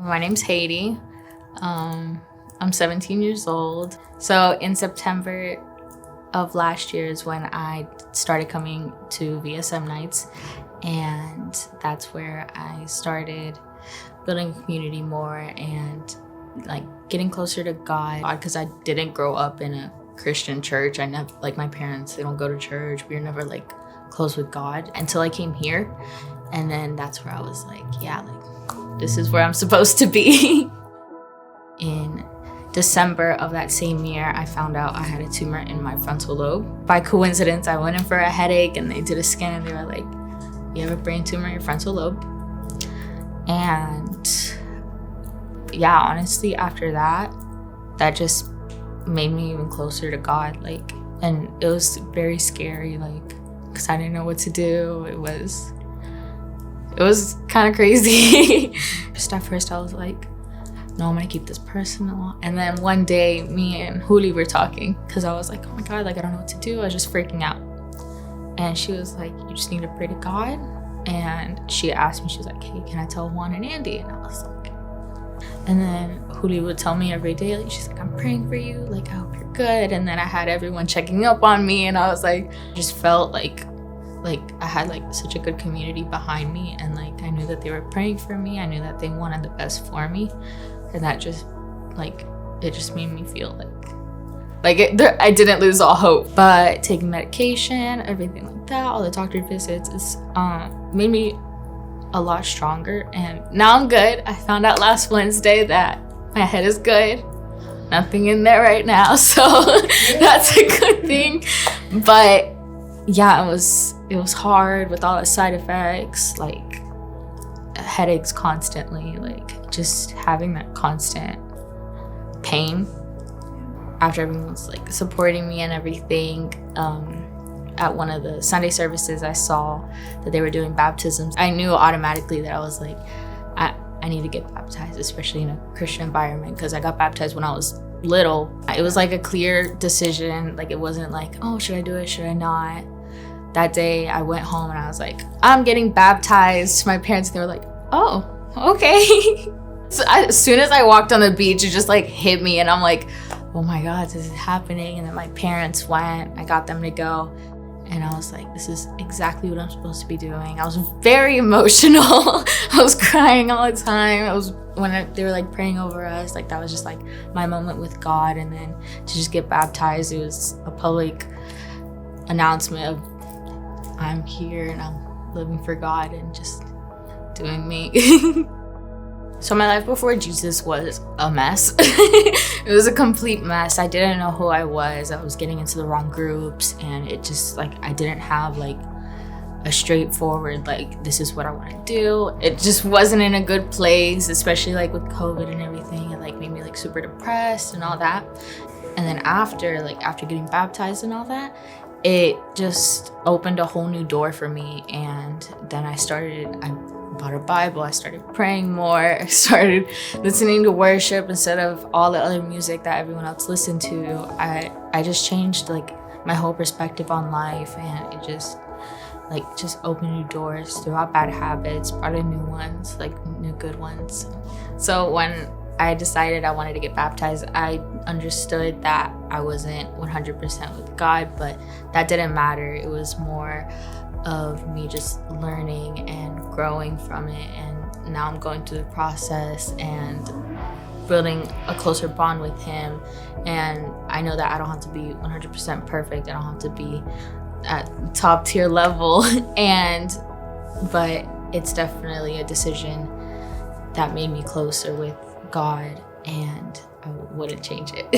My name's Heidy. I'm 17 years old. So in September of last year is when I started coming to VSM nights, and that's where I started building a community more and like getting closer to God, because I didn't grow up in a Christian church. I never, like, my parents, they don't go to church. We were never like close with God until I came here. And then that's where I was like, yeah, like this is where I'm supposed to be. In December of that same year, I found out I had a tumor in my frontal lobe. By coincidence, I went in for a headache and they did a scan and they were like, you have a brain tumor in your frontal lobe. And yeah, honestly, after that just made me even closer to God. Like, and it was very scary, like, because I didn't know what to do. It was kind of crazy. Just at first I was like, no, I'm gonna keep this personal. And then one day, me and Huli were talking, because I was like, oh my God, like, I don't know what to do. I was just freaking out. And she was like, you just need to pray to God. And she asked me, she was like, hey, can I tell Juan and Andy? And I was like, and then Huli would tell me every day, like, she's like, I'm praying for you, like, I hope you're good. And then I had everyone checking up on me, and I was like, just felt like I had like such a good community behind me, and like I knew that they were praying for me. I knew that they wanted the best for me, and that just like, it just made me feel I didn't lose all hope. But taking medication, everything like that, all the doctor visits, it's made me a lot stronger, and now I'm good. I found out last Wednesday that my head is good. Nothing in there right now, so that's a good thing. But yeah, it was hard with all the side effects, like headaches constantly, like just having that constant pain. After everyone was like supporting me and everything, at one of the Sunday services, I saw that they were doing baptisms. I knew automatically that I was like, I need to get baptized, especially in a Christian environment, because I got baptized when I was little. It was like a clear decision. Like, it wasn't like, oh, should I do it? Should I not? That day I went home and I was like, I'm getting baptized. To my parents, they were like, oh, okay. So as soon as I walked on the beach, it just like hit me, and I'm like, oh my God, this is happening. And then my parents went, I got them to go. And I was like, this is exactly what I'm supposed to be doing. I was very emotional. I was crying all the time. It was when they were like praying over us. Like, that was just like my moment with God. And then to just get baptized, it was a public announcement of, I'm here and I'm living for God and just doing me. So my life before Jesus was a mess. It was a complete mess. I didn't know who I was. I was getting into the wrong groups, and it just like, I didn't have like a straightforward, like, this is what I want to do. It just wasn't in a good place, especially like with COVID and everything. It like made me like super depressed and all that. And then after getting baptized and all that, it just opened a whole new door for me. And then I bought a Bible. I started praying more. I started listening to worship instead of all the other music that everyone else listened to. I just changed like my whole perspective on life, and it just opened new doors, threw out bad habits, brought in new ones, like new good ones. So when I decided I wanted to get baptized, I understood that I wasn't 100% with God, but that didn't matter. It was more of me just learning and growing from it. And now I'm going through the process and building a closer bond with him. And I know that I don't have to be 100% perfect. I don't have to be at top tier level. But it's definitely a decision that made me closer with God, and I wouldn't change it.